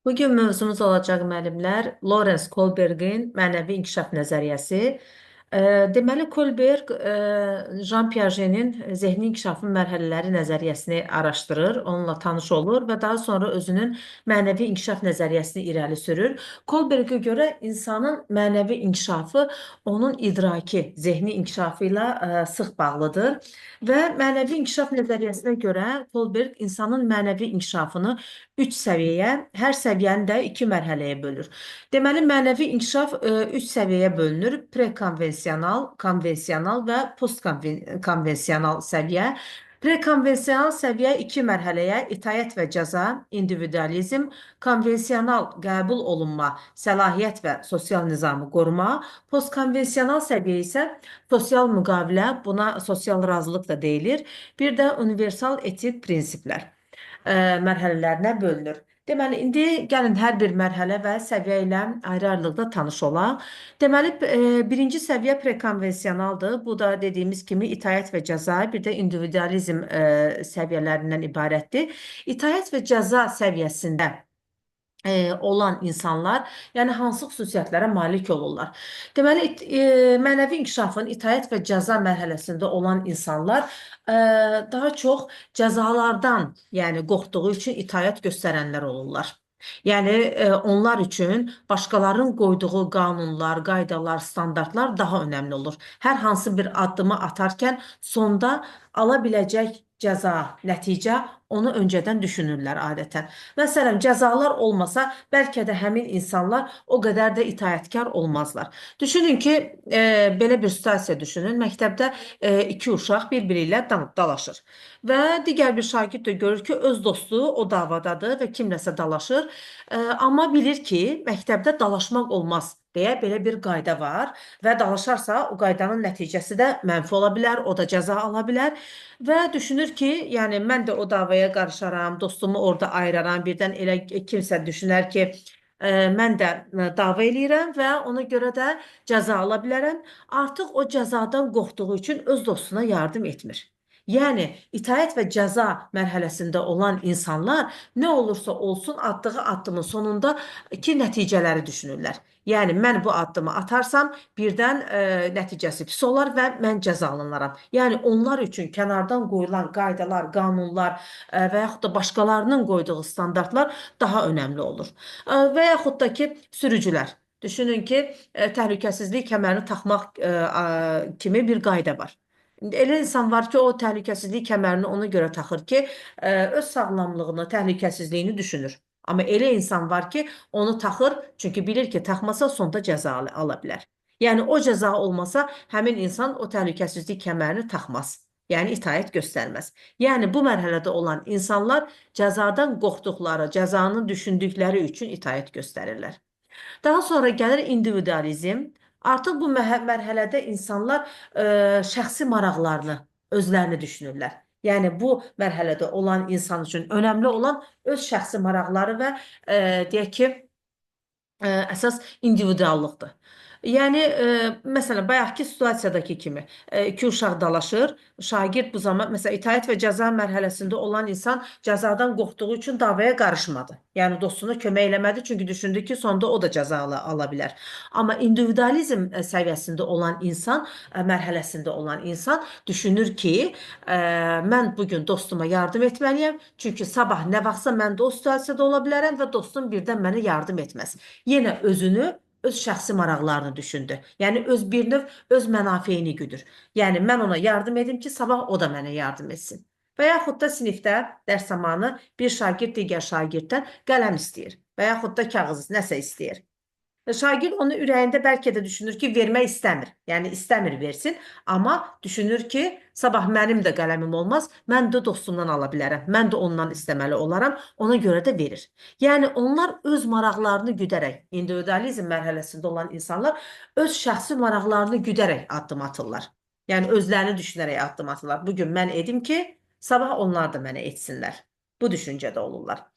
Bugün mövzumuz olacaq müəllimlər Lawrence Kohlbergin mənəvi inkişaf nəzəriyyəsi. E, Deməli Kohlberg Jean Piaget'in zehni inkişafın mərhələləri nəzəriyyəsini araşdırır, onunla tanış olur və daha sonra özünün mənəvi inkişaf nəzəriyyəsini irəli sürür. Kohlbergə görə insanın mənəvi inkişafı onun idraki, zehni inkişafı ilə sıx bağlıdır və mənəvi inkişaf nəzəriyyəsinə görə Kohlberg insanın mənəvi inkişafını üç səviyyəyə, hər səviyyəni də iki mərhələyə bölür. Deməli, mənəvi inkişaf üç səviyyəyə bölünür. Prekonvensional, konvensional və postkonvensional səviyyə. Prekonvensional səviyyə iki mərhələyə, itaət və cəza, individualizm, konvensional qəbul olunma, səlahiyyət və sosial nizamı qoruma, postkonvensional səviyyə isə sosial müqavilə, buna sosial razılıq da deyilir, bir də universal etik prinsiplər mərhələlərinə bölünür. Deməli, indi gəlin hər bir mərhələ və səviyyə ilə ayrı-ayrılıqda tanış olaq. Deməli, birinci səviyyə prekonvensionaldır. Bu da dediyimiz kimi itaət və cəza, bir də individualizm səviyyələrindən ibarətdir. İtaət və cəza səviyyəsində olan insanlar, yəni hansı xüsusiyyətlərə malik olurlar? Deməli, mənəvi inkişafın itaət və cəza mərhələsində olan insanlar daha çox cəzalardan, yəni qorxduğu üçün itaət göstərənlər olurlar. Yəni onlar üçün başqalarının qoyduğu qanunlar, qaydalar, standartlar daha önəmli olur. Hər hansı bir addımı atarkən sonda ala biləcək cəza, nəticə onu öncədən düşünürlər adətən. Məsələn, cəzalar olmasa, bəlkə də həmin insanlar o qədər də itaətkar olmazlar. Düşünün ki, belə bir situasiya düşünün. Məktəbdə iki uşaq bir-biri ilə dalaşır. Və digər bir şagird də görür ki, öz dostu o davadadır və kimləsə dalaşır. Amma bilir ki, məktəbdə dalaşmaq olmaz deyə belə bir qayda var və dalaşarsa o qaydanın nəticəsi də mənfi ola bilər, o da cəza ala bilər və düşünür ki, yəni mən də o davaya qarışaram, dostumu orada ayıraram, birdən elə kimsə düşünər ki, mən də dava eləyirəm və ona görə də cəza ala bilərəm. Artıq o cəzadan qorxduğu üçün öz dostuna yardım etmir. Yəni, itaət və cəza mərhələsində olan insanlar nə olursa olsun atdığı addımın sonunda iki nəticələri düşünürlər. Yəni, mən bu addımı atarsam, birdən nəticəsi pis olar və mən cəzalanaram. Yəni, onlar üçün kənardan qoyulan qaydalar, qanunlar və yaxud da başqalarının qoyduğu standartlar daha önəmli olur. Və yaxud da ki, sürücülər. Düşünün ki, təhlükəsizlik kəmərini taxmaq kimi bir qayda var. Elə insan var ki, o təhlükəsizlik kəmərini ona görə taxır ki, öz sağlamlığını, təhlükəsizliyini düşünür. Amma elə insan var ki, onu taxır, çünki bilir ki, taxmasa sonda cəza ala bilər. Yəni, o cəza olmasa, həmin insan o təhlükəsizlik kəmərini taxmaz. Yəni, itaət göstərməz. Yəni, bu mərhələdə olan insanlar cəzadan qorxduqları, cəzanı düşündükləri üçün itaət göstərirlər. Daha sonra gəlir individualizm. Artıq bu mərhələdə insanlar şəxsi maraqlarını, özlərini düşünürlər. Yəni bu mərhələdə olan insan üçün önəmli olan öz şəxsi maraqları və deyək ki, əsas individuallıqdır. Yəni, məsələn, bayaqki situasiyadakı kimi iki uşaq dalaşır, şagird bu zaman, məsələn, itaət və cəza mərhələsində olan insan cəzadan qorxduğu üçün davaya qarışmadı. Yəni, dostuna kömək eləmədi, çünki düşündü ki, sonda o da cəza ala bilər. Amma individualizm səviyyəsində olan insan, mərhələsində olan insan düşünür ki, mən bugün dostuma yardım etməliyəm, çünki sabah nə vaxtsa mən də o situasiyada ola bilərəm və dostum birdən mənə yardım etməz. Yenə özünü öz şəxsi maraqlarını düşündü. Yəni bir növ öz mənafeyini güdür. Yəni mən ona yardım edim ki, sabah o da mənə yardım etsin. Və yaxud da sinifdə dərs zamanı bir şagird digər şagirddən qələm istəyir və yaxud da kağız nəsə istəyir. Şagird onu ürəyində bəlkə də düşünür ki, vermək istəmir. Yəni istəmir versin, amma düşünür ki, sabah mənim də qələmim olmaz, mən də dostumdan ala bilərəm. Mən də ondan istəməli olaram, ona görə də verir. Yəni onlar öz maraqlarını güdərək, individualizm mərhələsində olan insanlar öz şəxsi maraqlarını güdərək addım atırlar. Yəni özlərini düşünərək addım atırlar. Bugün mən edim ki, sabah onlar da mənə etsinlər. Bu düşüncədə olurlar.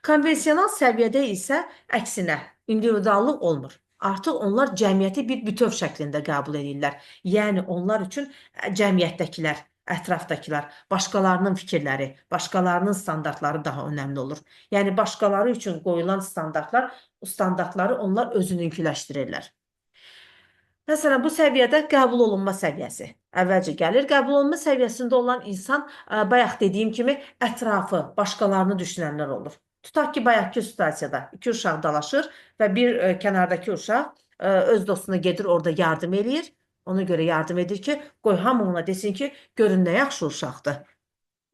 Konvensional səviyyədə isə əksinə individuallıq olmur. Artıq onlar cəmiyyəti bir bütöv şəklində qəbul edirlər. Yəni onlar üçün cəmiyyətdəkilər, Ətrafdakılar, başqalarının fikirləri, başqalarının standartları daha önəmli olur. Yəni başqaları üçün qoyulan standartlar, o standartları onlar özününkiləşdirirlər. Məsələn, bu səviyyədə qəbul olunma səviyyəsi əvvəlcə gəlir. Qəbul olunma səviyyəsində olan insan, bayaq dediyim kimi, ətrafı, başqalarını düşünənlər olur. Tutaq ki, bayaqki situasiyada iki uşaq dalaşır və bir kənardakı uşaq öz dostuna gedir, orada yardım eləyir. Ona görə yardım edir ki, qoy hamı ona desin ki, görün nə yaxşı uşaqdır.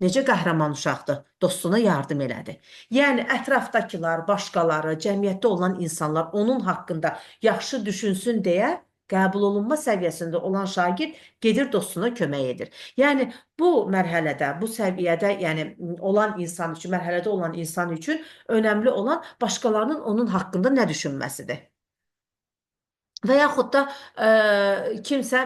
Necə qəhrəman uşaqdır, dostuna yardım elədi. Yəni ətrafdakılar, başqaları, cəmiyyətdə olan insanlar onun haqqında yaxşı düşünsün deyə qəbul olunma səviyyəsində olan şagird gedir dostuna kömək edir. Yəni bu mərhələdə, bu səviyyədə, yəni olan insan üçün, mərhələdə olan insan üçün önəmli olan başqalarının onun haqqında nə düşünməsidir. Və yaxud da kimsə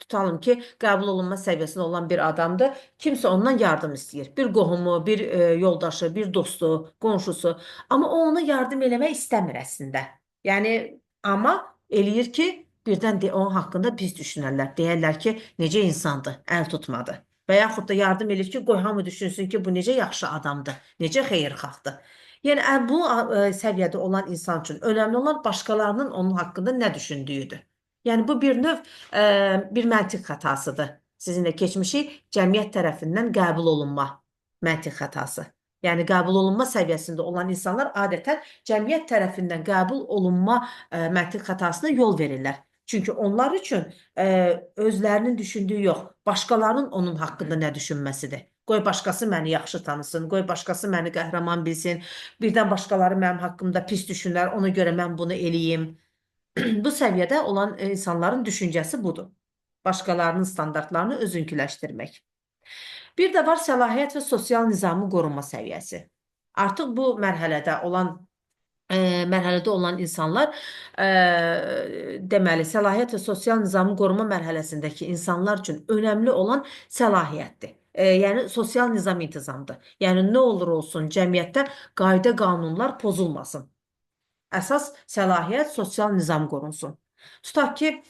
tutalım ki, qəbul olunma səviyyəsində olan bir adamdır. Kimsə ondan yardım istəyir. Bir qohumu, bir yoldaşı, bir dostu, qonşusu. Amma o ona yardım eləmək istəmir əslində. Yəni amma eləyir ki, birdən onun haqqında pis düşünərlər. Deyərlər ki, necə insandır, əl tutmadı. Və yaxud da yardım edir ki, qoy hamı düşünsün ki, bu necə yaxşı adamdır, necə xeyirxahdır. Yəni bu səviyyədə olan insan üçün önəmli olan başqalarının onun haqqında nə düşündüyüdür. Yəni bu bir növ bir məntiq xətasıdır. Sizinlə keçmişik cəmiyyət tərəfindən qəbul olunma məntiq xətası. Yəni qəbul olunma səviyyəsində olan insanlar adətən cəmiyyət tərəfindən qəbul olunma məntiq xətasına yol verirlər. Çünki onlar üçün özlərinin düşündüyü yox, başqalarının onun haqqında nə düşünməsidir. Qoy başqası məni yaxşı tanısın, qoy başqası məni qəhrəman bilsin, birdən başqaları mənim haqqımda pis düşünər, ona görə mən bunu eləyim. Bu səviyyədə olan insanların düşüncəsi budur. Başqalarının standartlarını özünkiləşdirmək. Bir də var səlahiyyət və sosial nizamın qorunma səviyyəsi. Artıq bu mərhələdə olan insanlar deməli, səlahiyyət və sosial nizamın qorunma mərhələsindəki insanlar üçün önəmli olan səlahiyyətdir. Yəni sosial nizam intizamdır. Yəni nə olur olsun cəmiyyətdə qayda qanunlar pozulmasın. Əsas səlahiyyət sosial nizam qorunsun. Tutaq ki,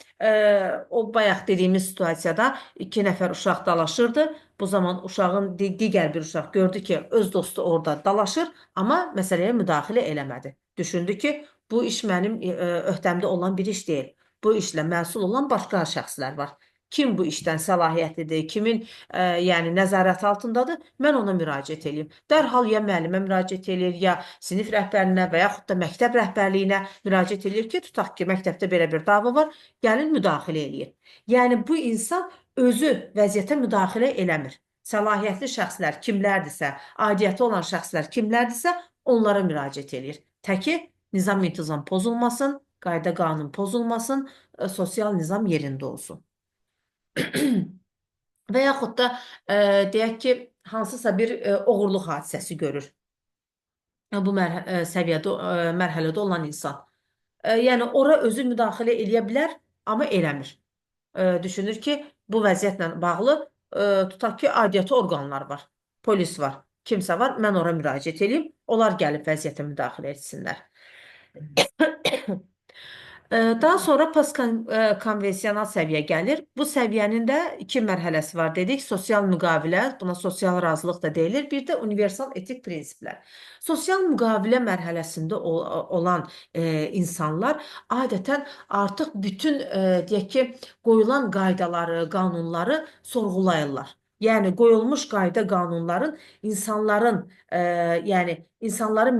o bayaq dediyimiz situasiyada iki nəfər uşaq dalaşırdı. Bu zaman uşağın digər bir uşaq gördü ki, öz dostu orada dalaşır, amma məsələyə müdaxilə eləmədi. Düşündü ki, bu iş mənim öhdəmdə olan bir iş deyil. Bu işlə məsul olan başqa şəxslər var. Kim bu işdən səlahiyyətlidir, kimin yəni nəzarət altındadır, mən ona müraciət edeyim. Dərhal ya müəllimə müraciət edir, ya sinif rəhbərinə və yaxud da məktəb rəhbərliyinə müraciət edir ki, tutaq ki, məktəbdə belə bir dava var, gəlin müdaxilə eləyir. Yəni bu insan özü vəziyyətə müdaxilə eləmir. Səlahiyyətli şəxslər kimlərdirsə, aidiyyəti olan şəxslər kimlərdirsə, onlara müraciət edir. Təki nizam intizam pozulmasın, qayda qanun pozulmasın, sosial nizam yerində olsun. Və yaxud da deyək ki, hansısa bir oğurluq hadisəsi görür. Bu səviyyədə, mərhələdə olan insan. Yəni, ora özü müdaxilə eləyə bilər, amma eləmir. Düşünür ki, bu vəziyyətlə bağlı tutaq ki, aidiyyəti orqanlar var, polis var, kimsə var, mən ora müraciət edeyim, onlar gəlib vəziyyətə müdaxilə etsinlər. Daha sonra postkonvensional səviyyə gəlir. Bu səviyyənin də iki mərhələsi var dedik. Sosial müqavilə, buna sosial razılıq da deyilir. Bir də universal etik prinsiplər. Sosial müqavilə mərhələsində olan insanlar adətən artıq bütün deyək ki, qoyulan qaydaları, qanunları sorğulayırlar. Yəni qoyulmuş qayda qanunların insanların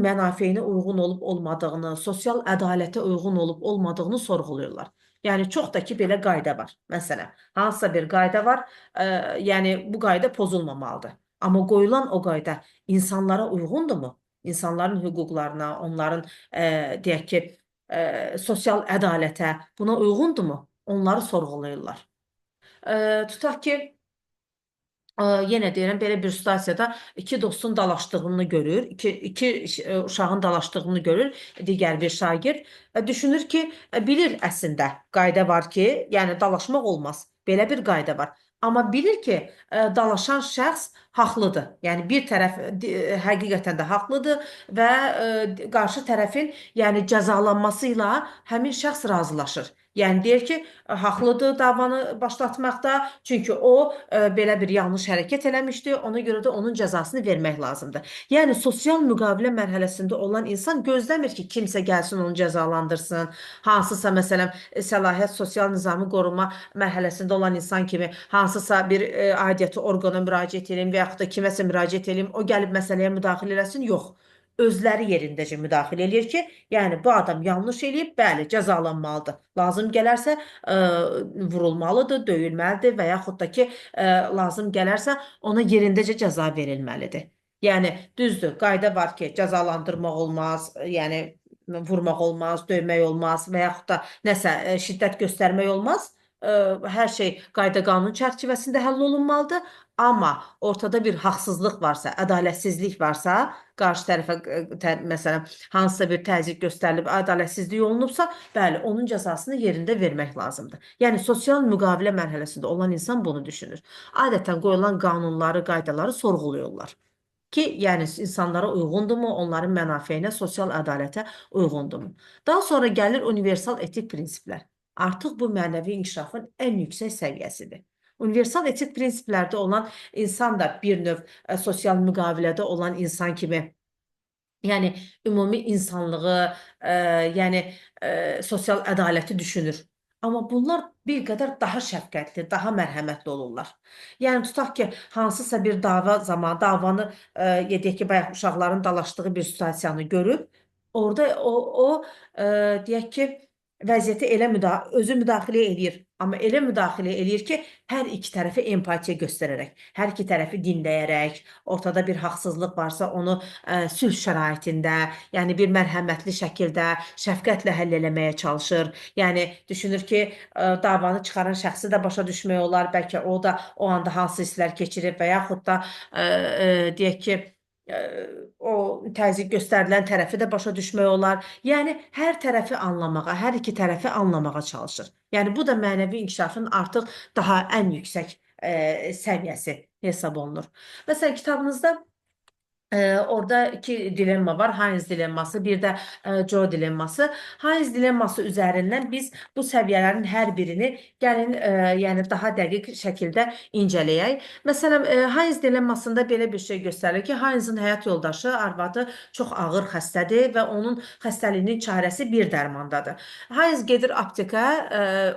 mənafeyinə uyğun olub olmadığını, sosial ədalətə uyğun olub olmadığını sorğuluyurlar. Yəni çox da ki belə qayda var. Məsələn, hansısa bir qayda var, yəni bu qayda pozulmamalıdır. Amma qoyulan o qayda insanlara uyğundurmu? İnsanların hüquqlarına, onların deyək ki, sosial ədalətə buna uyğundurmu? Onları sorğulayırlar. Tutaq ki, yenə deyirəm, belə bir situasiyada iki dostun dalaşdığını görür, iki uşağın dalaşdığını görür digər bir şagird. Düşünür ki, bilir əslində qayda var ki, yəni dalaşmaq olmaz. Belə bir qayda var. Amma bilir ki, dalaşan şəxs haqlıdır. Yəni bir tərəf həqiqətən də haqlıdır və qarşı tərəfin yəni cəzalanması ilə həmin şəxs razılaşır. Yəni deyir ki, haqlıdır davanı başlatmaqda, çünki o belə bir yanlış hərəkət eləmişdi, ona görə də onun cəzasını vermək lazımdır. Yəni sosial müqavilə mərhələsində olan insan gözləmir ki, kimsə gəlsin onu cəzalandırsın. Hansısa məsələn səlahiyyət sosial nizamı qoruma mərhələsində olan insan kimi hansısa bir aidiyyəti orqana müraciət edeyim və yaxud da kiməsə müraciət edeyim, o gəlib məsələyə müdaxilə eləsin. Yox. Özləri yerindəcə müdaxilə eləyir ki, yəni bu adam yanlış eləyib, bəli, cəzalanmalıdır. Lazım gələrsə vurulmalıdır, döyülməlidir və yaxud da ki, lazım gələrsə ona yerindəcə cəza verilməlidir. Yəni düzdür, qayda var ki, cəzalandırmaq olmaz, yəni vurmaq olmaz, döymək olmaz və yaxud da nəsə şiddət göstərmək olmaz. Hər şey qayda qanun çərçivəsində həll olunmalıdır. Amma ortada bir haqsızlıq varsa, ədalətsizlik varsa, qarşı tərəfə məsələn hansısa bir təzyiq göstərilib, ədalətsizlik olunubsa, bəli, onun cəzasını yerində vermək lazımdır. Yəni sosial müqavilə mərhələsində olan insan bunu düşünür. Adətən qoyulan qanunları, qaydaları sorğuluyorlar ki, yəni insanlara uyğundurmu, onların mənafeyinə, sosial ədalətə uyğundurmu? Daha sonra gəlir universal etik prinsiplər. Artıq bu mənəvi inkişafın ən yüksək səviyyəsidir. Universal etik prinsiplərdə olan insan da bir növ sosial müqavilədə olan insan kimi, yəni ümumi insanlığı, yəni sosial ədaləti düşünür. Amma bunlar bir qədər daha şəfqətli, daha mərhəmətli olurlar. Yəni tutaq ki, hansısa bir dava zamanı davanı, deyək ki, bayaq uşaqların dalaşdığı bir situasiyanı görüb, orada deyək ki, vəziyyəti elə özü müdaxilə eləyir. Amma elə müdaxilə eləyir ki, hər iki tərəfə empatiya göstərərək, hər iki tərəfi dinləyərək, ortada bir haqsızlıq varsa onu sülh şəraitində, yəni bir mərhəmətli şəkildə, şəfqətlə həll eləməyə çalışır. Yəni düşünür ki, davanı çıxaran şəxsi də başa düşmək olar, bəlkə o da o anda hansı hisslər keçirib və yaxud da deyək ki, o təzyiq göstərilən tərəfi də başa düşmək olar. Yəni hər tərəfi anlamağa, hər iki tərəfi anlamağa çalışır. Yəni bu da mənəvi inkişafın artıq daha ən yüksək səviyyəsi hesab olunur. Məsələn, kitabınızda orada iki dilemma var. Heinz dilemması, bir də Joe dilemması. Heinz dilemması üzərindən biz bu səviyyələrin hər birini gəlin yəni daha dəqiq şəkildə incələyək. Məsələn, Heinz dilemmasında belə bir şey göstərilir ki, Heinzin həyat yoldaşı, arvadı çox ağır xəstədir və onun xəstəliyinin çarəsi bir dərmandadır. Heinz gedir aptekə,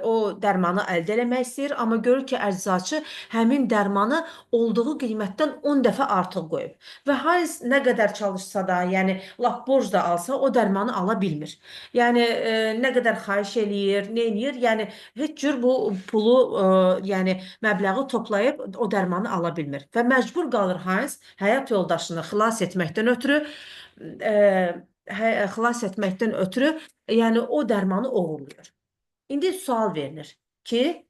o dərmanı əldə eləmək istəyir, amma görür ki, əczaçı həmin dərmanı olduğu qiymətdən 10 dəfə artıq qoyub. Və Heinz nə qədər çalışsa da, yəni lap borc da alsa, o dərmanı ala bilmir. Yəni nə qədər xahiş eləyir, nə eləyir, yəni heç cür bu pulu, yəni məbləği toplayıb o dərmanı ala bilmir. Və məcbur qalır Heinz həyat yoldaşını xilas etməkdən ötürü, yəni o dərmanı oğurluyor. İndi sual verilir ki,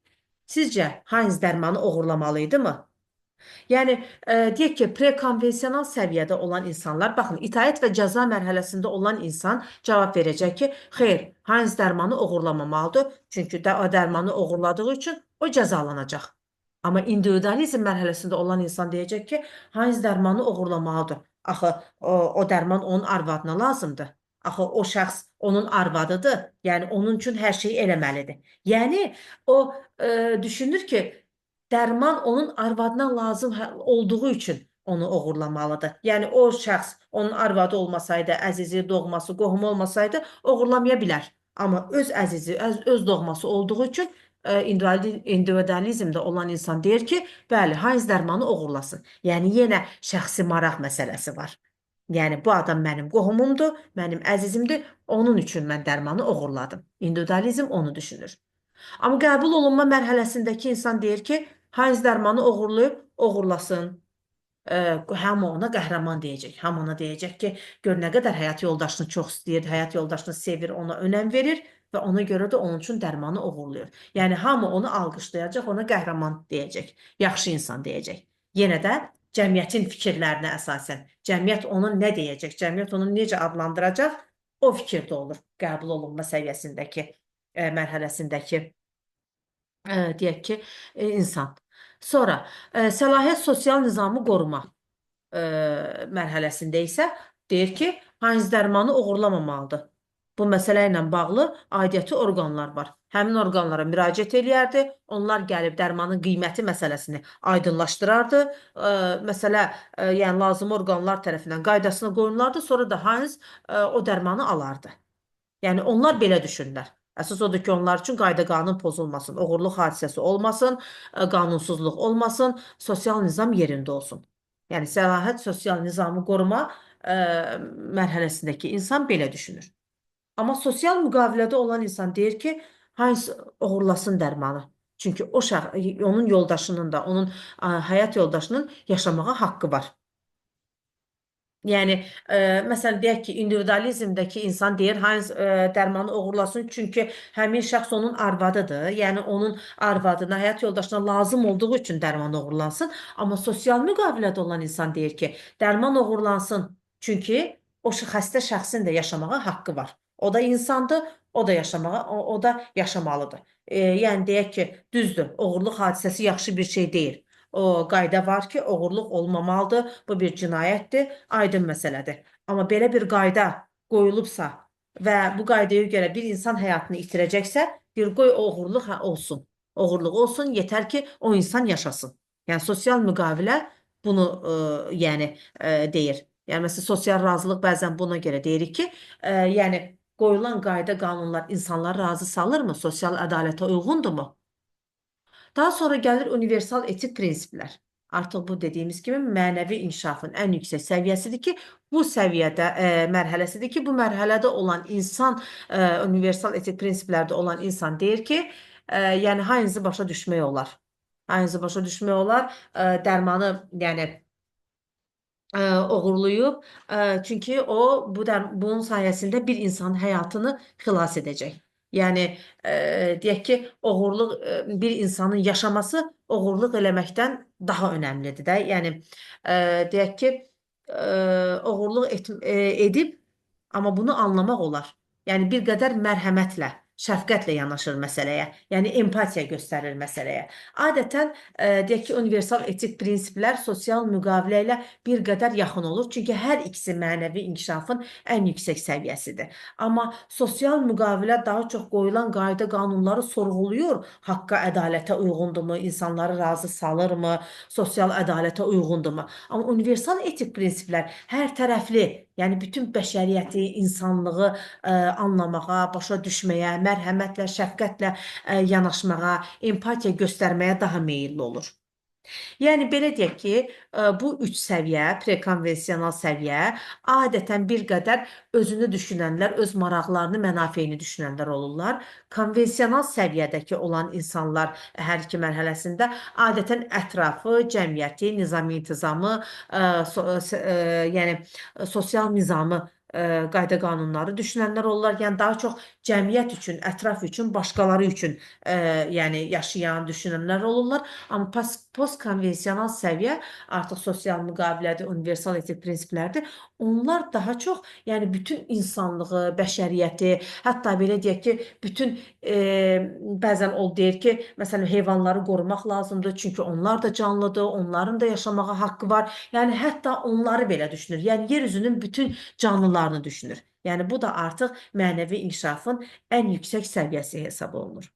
sizcə Heinz dərmanı oğurlamalıydı mı? Yəni deyək ki, prekonvensional səviyyədə olan insanlar, baxın, itaət və cəza mərhələsində olan insan cavab verəcək ki, xeyr, Heinz dərmanı oğurlamamalıdır, çünki o dərmanı oğurladığı üçün o cəzalanacaq. Amma individualizm mərhələsində olan insan deyəcək ki, Heinz dərmanı oğurlamalıdır. Axı o dərman onun arvadına lazımdır. Axı o şəxs onun arvadıdır. Yəni onun üçün hər şeyi eləməlidir. Yəni o düşünür ki, dərman onun arvadına lazım olduğu üçün onu oğurlamalıdır. Yəni o şəxs onun arvadı olmasaydı, əzizi, doğması, qohumu olmasaydı oğurlamaya bilər. Amma öz əzizi, öz doğması olduğu üçün individualizmdə olan insan deyir ki, bəli, Heinz dərmanı oğurlasın. Yəni yenə şəxsi maraq məsələsi var. Yəni bu adam mənim qohumumdur, mənim əzizimdir, onun üçün mən dərmanı oğurladım. İndividualizm onu düşünür. Amma qəbul olunma mərhələsindəki insan deyir ki, Heinz dərmanı oğurlayıb, oğurlasın. Hamı ona qəhrəman deyəcək. Hamı ona deyəcək ki, gör nə qədər həyat yoldaşını çox istəyir, həyat yoldaşını sevir, ona önəm verir və ona görə də onun üçün dərmanı oğurlayır. Yəni hamı onu alqışlayacaq, ona qəhrəman deyəcək, yaxşı insan deyəcək. Yenə də cəmiyyətin fikirlərinə əsasən, cəmiyyət onu nə deyəcək, cəmiyyət onu necə adlandıracaq, o fikirdə olur qəbul olunma səviyyəsindəki, mərhələsindəki deyək ki, insan. Sonra səlahiyyət sosial nizamı qoruma mərhələsində isə deyir ki, Heinz dərmanı oğurlamamalıdır. Bu məsələ ilə bağlı aidiyyəti orqanlar var. Həmin orqanlara müraciət eləyərdi. Onlar gəlib dərmanın qiyməti məsələsini aydınlaşdırardı. Məsələ, yəni lazım orqanlar tərəfindən qaydasına qoyulardı. Sonra da Heinz o dərmanı alardı. Yəni onlar belə düşünürlər. Əsas odur ki, onlar üçün qayda-qanun pozulmasın, oğurluq hadisəsi olmasın, qanunsuzluq olmasın, sosial nizam yerində olsun. Yəni səlahiyyət sosial nizamı qoruma mərhələsindəki insan belə düşünür. Amma sosial müqavilədə olan insan deyir ki, Heinz oğurlasın dərmanı. Çünki onun yoldaşının da, onun həyat yoldaşının yaşamağa haqqı var. Yəni, məsələn, deyək ki, individualizmdəki insan deyir, Heinz dərmanı oğurlasın, çünki həmin şəxs onun arvadıdır. Yəni, onun arvadına, həyat yoldaşına lazım olduğu üçün dərman oğurlansın. Amma sosial müqavilədə olan insan deyir ki, dərman oğurlansın, çünki o xəstə şəxsin də yaşamağa haqqı var. O da insandır, o da o da yaşamalıdır. Yəni, deyək ki, düzdür, oğurluq hadisəsi yaxşı bir şey deyil. O qayda var ki, oğurluq olmamalıdır, bu bir cinayətdir, aydın məsələdir. Amma belə bir qayda qoyulubsa və bu qaydaya görə bir insan həyatını itirəcəksə, bir qoy oğurluq olsun. Oğurluq olsun, yetər ki, o insan yaşasın. Yəni, sosial müqavilə bunu yəni, deyir. Yəni, məsələn, sosial razılıq bəzən buna görə deyirik ki, yəni, qoyulan qayda, qanunlar insanları razı salırmı? Sosial ədalətə uyğundurmu? Daha sonra gəlir universal etik prinsiplər. Artıq bu dediyimiz kimi mənəvi inkişafın ən yüksək səviyyəsidir ki, bu səviyyədə mərhələsidir ki, bu mərhələdə olan insan universal etik prinsiplərdə olan insan deyir ki, yəni Heinzi başa düşmək olar. Heinzi başa düşmək olar, dərmanı, yəni uğurlayıb. Çünki o bunun sayəsində bir insanın həyatını xilas edəcək. Yəni, deyək ki, bir insanın yaşaması uğurluq eləməkdən daha önəmlidir də. Yəni, deyək ki, uğurluq edib, amma bunu anlamaq olar. Yəni, bir qədər mərhəmətlə, şəfqətlə yanaşır məsələyə. Yəni, empatiya göstərir məsələyə. Adətən, deyək ki, universal etik prinsiplər sosial müqavilə ilə bir qədər yaxın olur. Çünki hər ikisi mənəvi inkişafın ən yüksək səviyyəsidir. Amma sosial müqavilə daha çox qoyulan qayda qanunları sorğuluyur. Haqqa, ədalətə uyğundurmu, insanları razı salırmı, sosial ədalətə uyğundurmu? Amma universal etik prinsiplər hər tərəfli, yəni bütün bəşəriyyəti, insanlığı anlamağa, başa düşməyə, mərhəmətlə, şəfqətlə yanaşmağa, empatiya göstərməyə daha meyilli olur. Yəni, belə deyək ki, bu üç səviyyə, prekonvensional səviyyə, adətən bir qədər özünü düşünənlər, öz maraqlarını, mənafeyini düşünənlər olurlar. Konvensional səviyyədəki olan insanlar hər iki mərhələsində adətən ətrafı, cəmiyyəti, nizami intizamı, yəni sosial nizamı, qayda qanunları düşünənlər olurlar. Yəni, daha çox cəmiyyət üçün, ətraf üçün, başqaları üçün yəni, yaşayan, düşünənlər olurlar. Amma postkonvensional səviyyə artıq sosial müqavilədir, universal etik prinsiplərdir. Onlar daha çox, yəni bütün insanlığı, bəşəriyyəti, hətta belə deyək ki, bütün bəzən o deyir ki, məsələn, heyvanları qorumaq lazımdır, çünki onlar da canlıdır, onların da yaşamağa haqqı var. Yəni, hətta onları belə düşünür. Yəni, yer üzünün bütün canlılarını düşünür. Yəni, bu da artıq mənəvi inkişafın ən yüksək səviyyəsi hesab olunur.